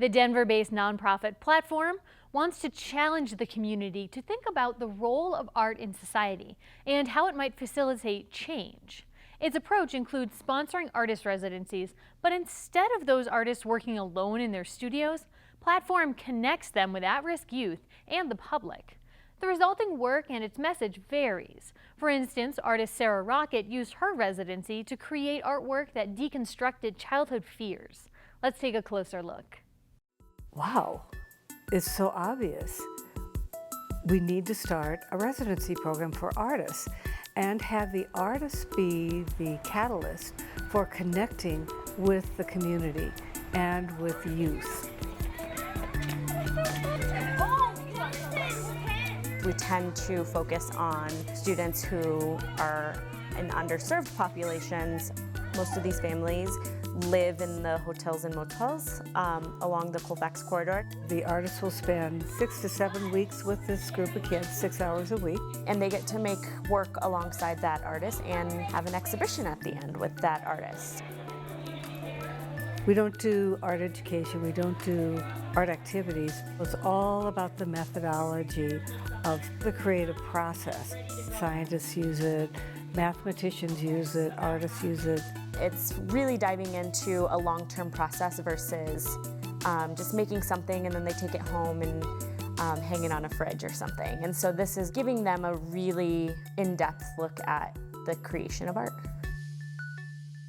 The Denver-based nonprofit PlatteForum wants to challenge the community to think about the role of art in society and how it might facilitate change. Its approach includes sponsoring artist residencies, but instead of those artists working alone in their studios, PlatteForum connects them with at-risk youth and the public. The resulting work and its message varies. For instance, artist Sarah Rocket used her residency to create artwork that deconstructed childhood fears. Let's take a closer look. Wow, it's so obvious. We need to start a residency program for artists and have the artists be the catalyst for connecting with the community and with youth. We tend to focus on students who are in underserved populations. Most of these families live in the hotels and motels along the Colfax corridor. The artists will spend 6 to 7 weeks with this group of kids, 6 hours a week. And they get to make work alongside that artist and have an exhibition at the end with that artist. We don't do art education, we don't do art activities. It's all about the methodology of the creative process. Scientists use it, mathematicians use it, artists use it. It's really diving into a long-term process versus just making something and then they take it home and hang it on a fridge or something. And so this is giving them a really in-depth look at the creation of art.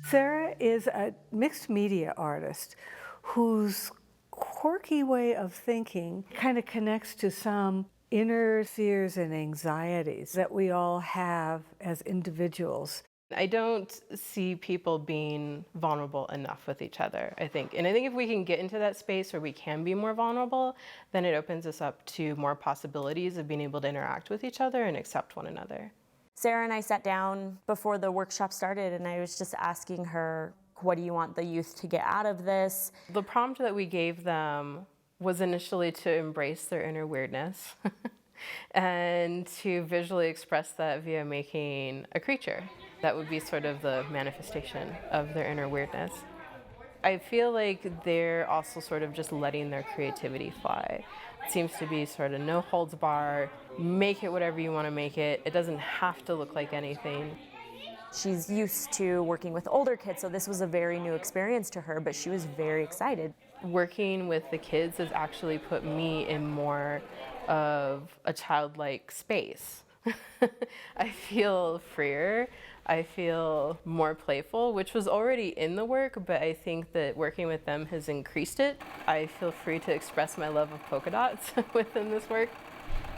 Sarah is a mixed media artist whose quirky way of thinking kind of connects to some inner fears and anxieties that we all have as individuals. I don't see people being vulnerable enough with each other, I think. And I think if we can get into that space where we can be more vulnerable, then it opens us up to more possibilities of being able to interact with each other and accept one another. Sarah and I sat down before the workshop started and I was just asking her, what do you want the youth to get out of this? The prompt that we gave them was initially to embrace their inner weirdness and to visually express that via making a creature. That would be sort of the manifestation of their inner weirdness. I feel like they're also sort of just letting their creativity fly. It seems to be sort of no holds bar, make it whatever you want to make it. It doesn't have to look like anything. She's used to working with older kids, so this was a very new experience to her, but she was very excited. Working with the kids has actually put me in more of a childlike space. I feel freer. I feel more playful, which was already in the work, but I think that working with them has increased it. I feel free to express my love of polka dots within this work.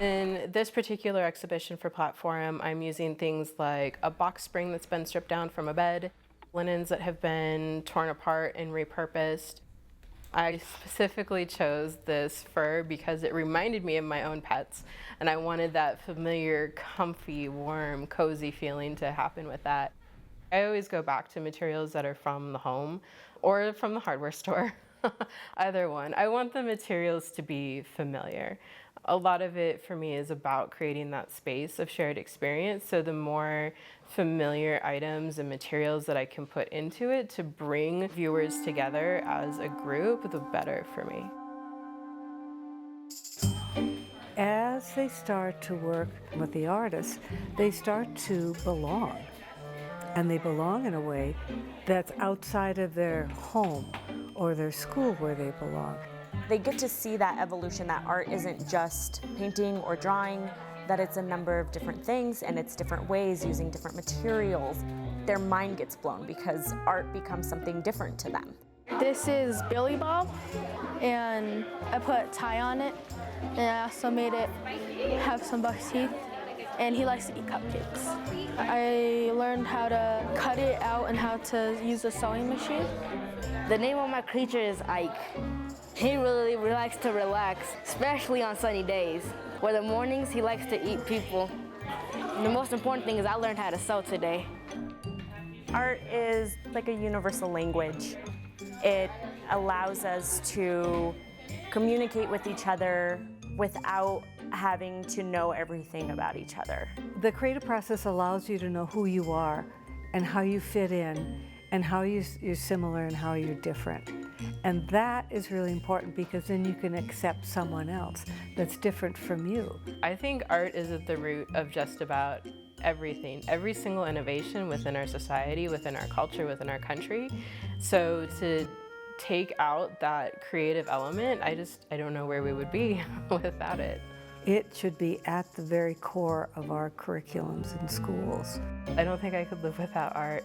In this particular exhibition for PlatteForum, I'm using things like a box spring that's been stripped down from a bed, linens that have been torn apart and repurposed. I specifically chose this fur because it reminded me of my own pets, and I wanted that familiar, comfy, warm, cozy feeling to happen with that. I always go back to materials that are from the home or from the hardware store, either one. I want the materials to be familiar. A lot of it for me is about creating that space of shared experience, so the more familiar items and materials that I can put into it to bring viewers together as a group, the better for me. As they start to work with the artists, they start to belong. And they belong in a way that's outside of their home or their school where they belong. They get to see that evolution, that art isn't just painting or drawing, that it's a number of different things and it's different ways using different materials. Their mind gets blown because art becomes something different to them. This is Billy Bob, and I put a tie on it, and I also made it have some buck teeth, and he likes to eat cupcakes. I learned how to cut it out and how to use a sewing machine. The name of my creature is Ike. He really likes to relax, especially on sunny days, where the mornings he likes to eat people. And the most important thing is I learned how to sew today. Art is like a universal language. It allows us to communicate with each other without having to know everything about each other. The creative process allows you to know who you are and how you fit in and how you're similar and how you're different. And that is really important because then you can accept someone else that's different from you. I think art is at the root of just about everything, every single innovation within our society, within our culture, within our country. So to take out that creative element, I don't know where we would be without it. It should be at the very core of our curriculums in schools. I don't think I could live without art.